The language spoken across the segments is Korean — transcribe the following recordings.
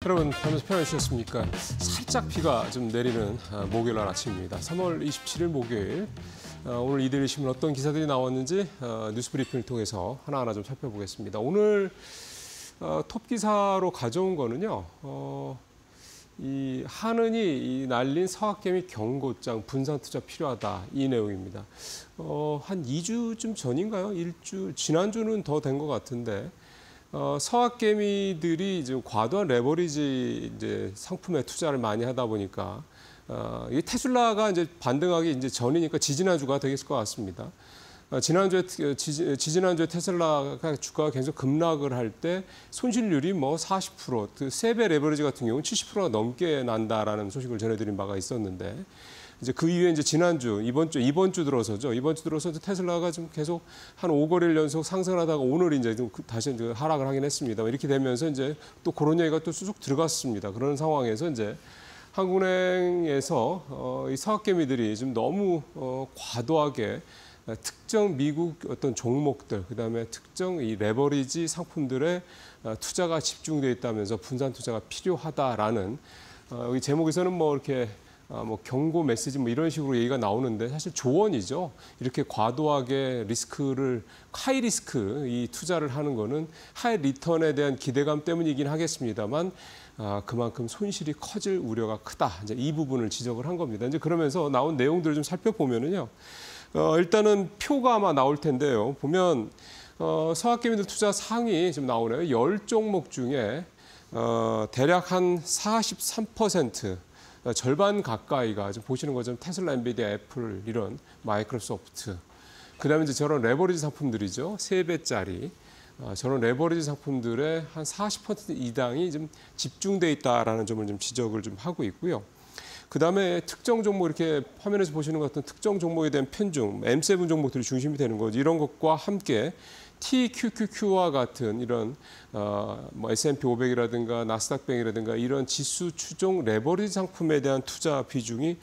여러분, 밤에서 편안하셨습니까? 살짝 비가 좀 내리는 목요일 날 아침입니다. 3월 27일 목요일. 오늘 이데일리 신문 어떤 기사들이 나왔는지 뉴스 브리핑을 통해서 하나하나 좀 살펴보겠습니다. 오늘 톱 기사로 가져온 거는요. 이 한은이 날린 서학개미 경고장 분산 투자 필요하다 이 내용입니다. 한 2주쯤 전인가요? 지난주는 더 된 것 같은데 서학개미들이 지금 과도한 레버리지 이제 상품에 투자를 많이 하다 보니까 이 테슬라가 이제 반등하기 이제 전이니까 지지난주가 되겠을 것 같습니다. 지지난주에 테슬라가 주가가 계속 급락을 할 때 손실률이 뭐 40%, 그 3배 레버리지 같은 경우는 70%가 넘게 난다라는 소식을 전해드린 바가 있었는데 이제 그 이후에 이제 지난주, 이번 주 들어서죠. 이번 주 들어서 테슬라가 좀 계속 한 5거래일 연속 상승하다가 오늘 이제 좀 다시 이제 하락을 하긴 했습니다. 이렇게 되면서 이제 또 그런 얘기가 또 쑥 들어갔습니다. 그런 상황에서 이제 한국은행에서 이 서학개미들이 좀 너무 과도하게 특정 미국 어떤 종목들, 그다음에 특정 이 레버리지 상품들의 투자가 집중돼 있다면서 분산 투자가 필요하다라는 여기 제목에서는 뭐 이렇게 뭐 경고 메시지 뭐 이런 식으로 얘기가 나오는데 사실 조언이죠. 이렇게 과도하게 하이 리스크 이 투자를 하는 거는 하이 리턴에 대한 기대감 때문이긴 하겠습니다만 그만큼 손실이 커질 우려가 크다. 이제 이 부분을 지적을 한 겁니다. 이제 그러면서 나온 내용들을 좀 살펴보면은요. 일단은 표가 아마 나올 텐데요. 보면 서학개미들 투자 상위 지금 나오네요. 10종목 중에 대략 한 43%, 절반 가까이가 지금 보시는 것처럼 테슬라, 엔비디아, 애플 이런 마이크로소프트. 그다음에 이제 저런 레버리지 상품들이죠. 3배짜리. 저런 레버리지 상품들의 한 40% 이상이 좀 집중돼 있다라는 점을 좀 지적을 좀 하고 있고요. 그다음에 특정 종목 이렇게 화면에서 보시는 것 같은 특정 종목에 대한 편중, M7 종목들이 중심이 되는 거죠. 이런 것과 함께 TQQQ와 같은 이런 뭐 S&P 500이라든가 나스닥100이라든가 이런 지수 추종 레버리지 상품에 대한 투자 비중이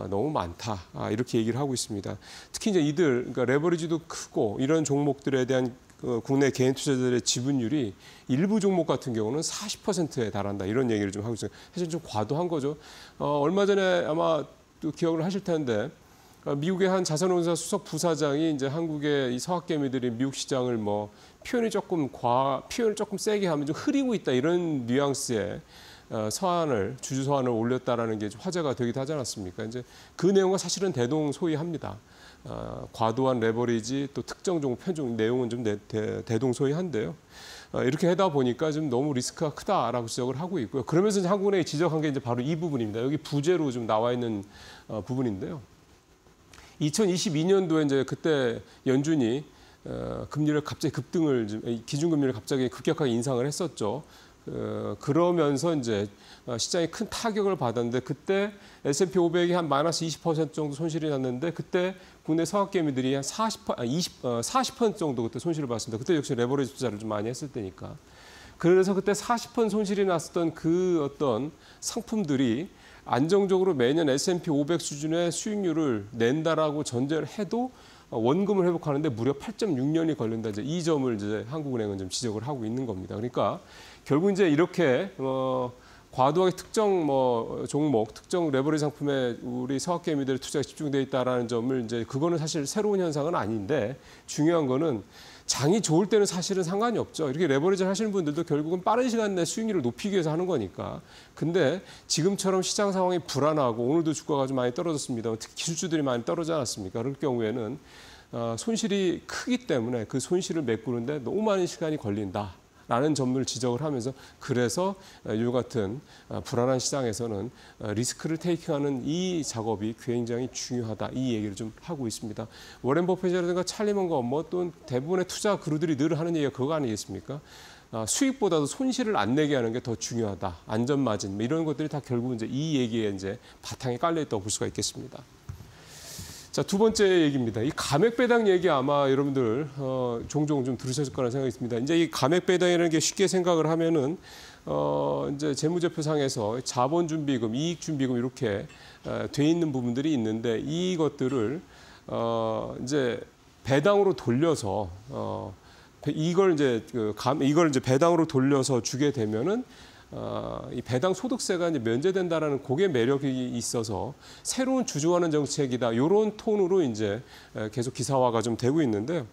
너무 많다. 이렇게 얘기를 하고 있습니다. 특히 이제 그러니까 레버리지도 크고 이런 종목들에 대한 국내 개인 투자자들의 지분율이 일부 종목 같은 경우는 40%에 달한다. 이런 얘기를 좀 하고 있어요. 사실 좀 과도한 거죠. 얼마 전에 아마 또 기억을 하실 텐데 미국의 한 자산운용사 수석 부사장이 이제 한국의 이 서학개미들이 미국 시장을 뭐 표현을 조금 세게 하면 좀 흐리고 있다. 이런 뉘앙스의 주주 서한을 올렸다라는 게 좀 화제가 되기도 하지 않았습니까? 이제 그 내용과 사실은 대동소이합니다. 과도한 레버리지 또 특정 종목 편중 내용은 좀 대동소이한데요. 이렇게 하다 보니까 좀 너무 리스크가 크다라고 지적을 하고 있고요. 그러면서 이제 한국은행이 지적한 게 이제 바로 이 부분입니다. 여기 부제로 좀 나와 있는 부분인데요. 2022년도에 이제 그때 연준이 금리를 갑자기 기준금리를 갑자기 급격하게 인상을 했었죠. 그러면서 이제 시장이 큰 타격을 받았는데 그때 S&P 500이 한 마이너스 20% 정도 손실이 났는데 그때 국내 서학개미들이 한 40% 정도 그때 손실을 봤습니다. 그때 역시 레버리지 투자를 좀 많이 했을 때니까. 그래서 그때 40% 손실이 났었던 그 어떤 상품들이 안정적으로 매년 S&P 500 수준의 수익률을 낸다라고 전제를 해도 원금을 회복하는데 무려 8.6년이 걸린다. 이 점을 이제 한국은행은 좀 지적을 하고 있는 겁니다. 그러니까 결국 이제 이렇게 과도하게 특정 종목, 특정 레버리지 상품에 우리 서학개미들의 투자가 집중돼 있다라는 점을 이제 그거는 사실 새로운 현상은 아닌데 중요한 거는 장이 좋을 때는 사실은 상관이 없죠. 이렇게 레버리지를 하시는 분들도 결국은 빠른 시간 내에 수익률을 높이기 위해서 하는 거니까. 근데 지금처럼 시장 상황이 불안하고 오늘도 주가가 좀 많이 떨어졌습니다. 특히 기술주들이 많이 떨어지지 않았습니까? 그럴 경우에는 손실이 크기 때문에 그 손실을 메꾸는데 너무 많은 시간이 걸린다. 라는 점을 지적을 하면서 그래서 이 같은 불안한 시장에서는 리스크를 테이킹하는 이 작업이 굉장히 중요하다. 이 얘기를 좀 하고 있습니다. 워렌 버핏이라든가 찰리 먼거 또 대부분의 투자 그루들이 늘 하는 얘기가 그거 아니겠습니까? 수익보다도 손실을 안 내게 하는 게 더 중요하다. 안전 마진 이런 것들이 다 결국 이제 이 얘기에 이제 바탕에 깔려 있다고 볼 수가 있겠습니다. 자, 두 번째 얘기입니다. 이 감액 배당 얘기 아마 여러분들 종종 좀 들으셨을 거라는 생각이 있습니다. 이제 이 감액 배당이라는 게 쉽게 생각을 하면은 이제 재무제표상에서 자본준비금, 이익준비금 이렇게 돼 있는 부분들이 있는데 이것들을 이제 배당으로 돌려서 이걸 이제 배당으로 돌려서 주게 되면은 이 배당 소득세가 이제 면제된다라는 그게 매력이 있어서 새로운 주주하는 정책이다. 이런 톤으로 이제 계속 기사화가 좀 되고 있는데요.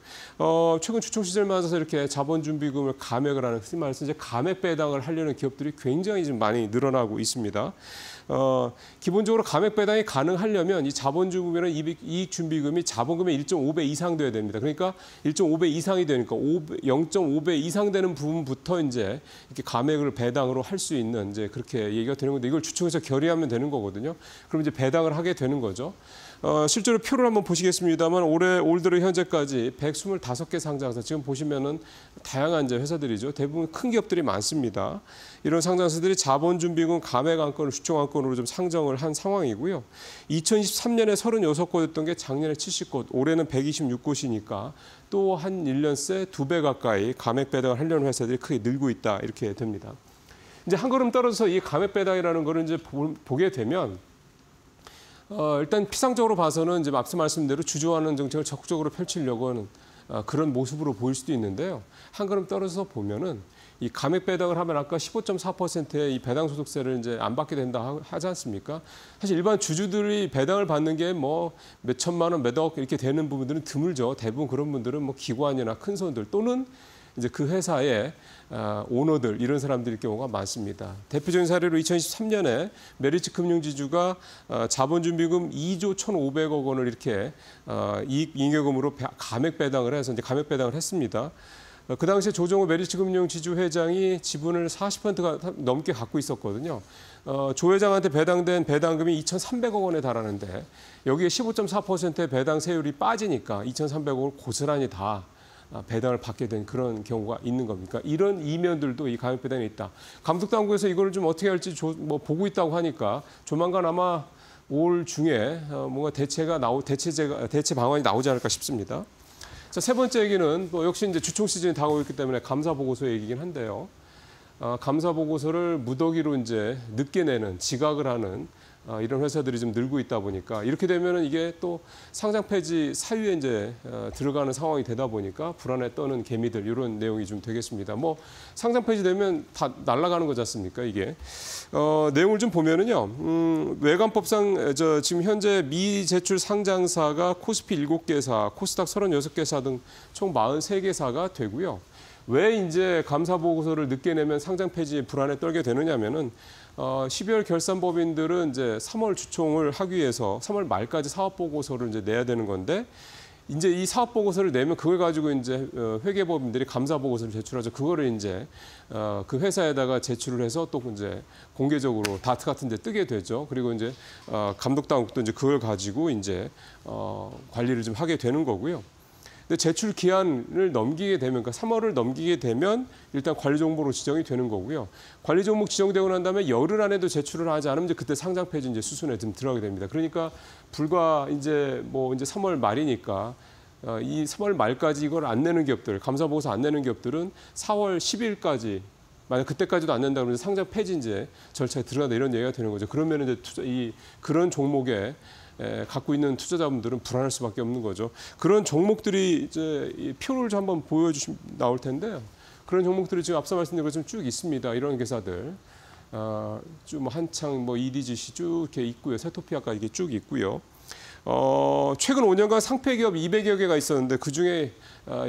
최근 주총 시절 맞아서 이렇게 자본준비금을 감액을 하는, 흔히 말해서 이제 감액 배당을 하려는 기업들이 굉장히 좀 많이 늘어나고 있습니다. 기본적으로 감액 배당이 가능하려면 이 자본주금이나 이익준비금이 자본금의 1.5배 이상 돼야 됩니다. 그러니까 1.5배 이상이 되니까 0.5배 이상 되는 부분부터 이제 이렇게 감액을 배당으로 할 수 있는 이제 그렇게 얘기가 되는 건데, 이걸 주총에서 결의하면 되는 거거든요. 그럼 이제 배당을 하게 되는 거죠. 실제로 표를 한번 보시겠습니다만 올 들어 현재까지 125개 상장사, 지금 보시면은 다양한 이제 회사들이죠. 대부분 큰 기업들이 많습니다. 이런 상장사들이 자본준비금 감액 안건을 주총 안건으로 좀 상정을 한 상황이고요. 2023년에 36곳이었던 게 작년에 70곳, 올해는 126곳이니까 또 한 1년 새 2배 가까이 감액 배당을 하려는 회사들이 크게 늘고 있다, 이렇게 됩니다. 이제 한 걸음 떨어져서 이 감액 배당이라는 거를 이제 보게 되면 일단 피상적으로 봐서는 이제 앞서 말씀대로 주주하는 정책을 적극적으로 펼치려고 하는 그런 모습으로 보일 수도 있는데요. 한 걸음 떨어져서 보면은 이 감액 배당을 하면 아까 15.4%의 이 배당 소득세를 이제 안 받게 된다 하지 않습니까? 사실 일반 주주들이 배당을 받는 게 뭐 몇 천만 원, 몇 억 이렇게 되는 부분들은 드물죠. 대부분 그런 분들은 뭐 기관이나 큰 손들 또는 이제 그 회사의 오너들, 이런 사람들일 경우가 많습니다. 대표적인 사례로 2023년에 메리츠 금융지주가 자본준비금 2조 1,500억 원을 이렇게 잉여금으로 감액 배당을 해서 이제 감액 배당을 했습니다. 그 당시에 조정호 메리츠 금융지주 회장이 지분을 40%가 넘게 갖고 있었거든요. 조 회장한테 배당된 배당금이 2,300억 원에 달하는데 여기에 15.4%의 배당 세율이 빠지니까 2,300억을 고스란히 다 배당을 받게 된 그런 경우가 있는 겁니까? 이런 이면들도 이 감액 배당에 있다. 감독당국에서 이걸 좀 어떻게 할지 보고 있다고 하니까 조만간 아마 올 중에 뭔가 대체 방안이 나오지 않을까 싶습니다. 자, 세 번째 얘기는 또 역시 이제 주총 시즌이 다가오고 있기 때문에 감사 보고서 얘기긴 한데요. 감사 보고서를 무더기로 이제 늦게 내는, 지각을 하는 이런 회사들이 좀 늘고 있다 보니까 이렇게 되면은 이게 또 상장 폐지 사유에 이제 들어가는 상황이 되다 보니까 불안에 떠는 개미들, 이런 내용이 좀 되겠습니다. 뭐 상장 폐지되면 다 날아가는 거지 않습니까, 이게? 내용을 좀 보면은요. 외관법상 지금 현재 미제출 상장사가 코스피 7개사, 코스닥 36개사 등 총 43개사가 되고요. 왜 이제 감사 보고서를 늦게 내면 상장 폐지에 불안에 떨게 되느냐면은 12월 결산법인들은 이제 3월 주총을 하기 위해서 3월 말까지 사업 보고서를 이제 내야 되는 건데, 이제 이 사업 보고서를 내면 그걸 가지고 이제 회계법인들이 감사 보고서를 제출하죠. 그거를 이제 그 회사에다가 제출을 해서 또 이제 공개적으로 다트 같은 데 뜨게 되죠. 그리고 이제 감독 당국도 이제 그걸 가지고 이제 관리를 좀 하게 되는 거고요. 근데 제출 기한을 넘기게 되면, 그러니까 3월을 넘기게 되면 일단 관리 종목으로 지정이 되는 거고요. 관리 종목 지정되고 난 다음에 열흘 안에도 제출을 하지 않으면 이제 그때 상장 폐지 이제 수순에 좀 들어가게 됩니다. 그러니까 불과 이제 3월 말이니까 이 3월 말까지 이걸 안 내는 기업들, 감사 보고서 안 내는 기업들은 4월 10일까지 만약 그때까지도 안 낸다 그러면 상장 폐지 이제 절차에 들어간다, 이런 얘기가 되는 거죠. 그러면 이제 그런 종목에 갖고 있는 투자자분들은 불안할 수밖에 없는 거죠. 그런 종목들이 이제 이 표를 좀 한번 보여주시면 나올 텐데요. 그런 종목들이 지금 앞서 말씀드린 것처럼 쭉 있습니다. 이런 회사들 좀 한창 뭐 EDGC 쭉 이렇게 있고요. 세토피아까지 이게 쭉 있고요. 최근 5년간 상폐 기업 200여 개가 있었는데 그 중에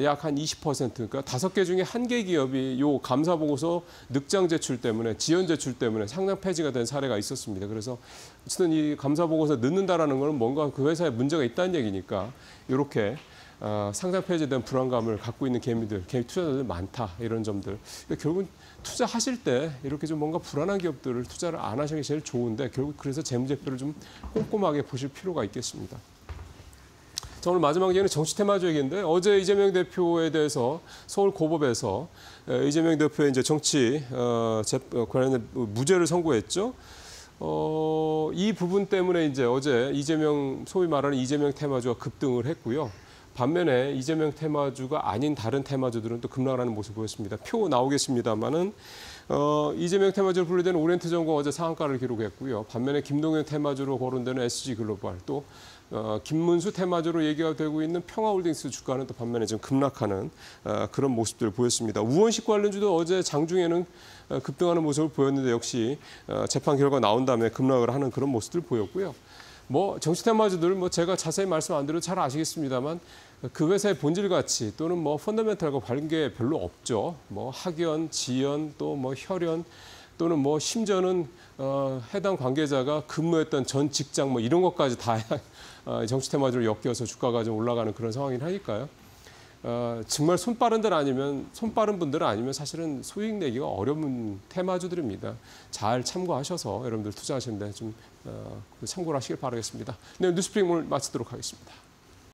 약 한 20%, 그러니까 5개 중에 1개 기업이 요 감사 보고서 늑장 제출 때문에, 지연 제출 때문에 상장 폐지가 된 사례가 있었습니다. 그래서 어쨌든 이 감사 보고서 늦는다라는 건 뭔가 그 회사에 문제가 있다는 얘기니까 이렇게 상장 폐지된 불안감을 갖고 있는 개미 투자자들 많다, 이런 점들. 그러니까 결국은 투자하실 때 이렇게 좀 뭔가 불안한 기업들을 투자를 안 하시는 게 제일 좋은데, 결국 그래서 재무제표를 좀 꼼꼼하게 보실 필요가 있겠습니다. 자, 오늘 마지막 얘기는 정치 테마주 얘기인데, 어제 이재명 대표에 대해서 서울 고법에서 이재명 대표의 이제 정치 관련해 무죄를 선고했죠. 이 부분 때문에 이제 어제 소위 말하는 이재명 테마주가 급등을 했고요. 반면에 이재명 테마주가 아닌 다른 테마주들은 또 급락하는 모습을 보였습니다. 표 나오겠습니다만은 이재명 테마주로 분류되는 오리엔트전공 어제 상한가를 기록했고요. 반면에 김동연 테마주로 거론되는 SG글로벌 또 김문수 테마주로 얘기가 되고 있는 평화홀딩스 주가는 또 반면에 좀 급락하는 그런 모습들을 보였습니다. 우원식 관련주도 어제 장중에는 급등하는 모습을 보였는데 역시 재판 결과 나온 다음에 급락을 하는 그런 모습들을 보였고요. 뭐 정치 테마주들 뭐 제가 자세히 말씀 안 드려도 잘 아시겠습니다만 그 회사의 본질 가치 또는 뭐 펀더멘탈과 관계 별로 없죠. 뭐 학연, 지연 또 뭐 혈연 또는 뭐 심지어는 해당 관계자가 근무했던 전 직장 뭐 이런 것까지 다 정치 테마주로 엮여서 주가가 좀 올라가는 그런 상황이 하니까요. 정말 손빠른 분들 아니면 사실은 수익 내기가 어려운 테마주들입니다. 잘 참고하셔서 여러분들 투자하시는데 좀 참고를 하시길 바라겠습니다. 네, 뉴스브릭 오늘 마치도록 하겠습니다.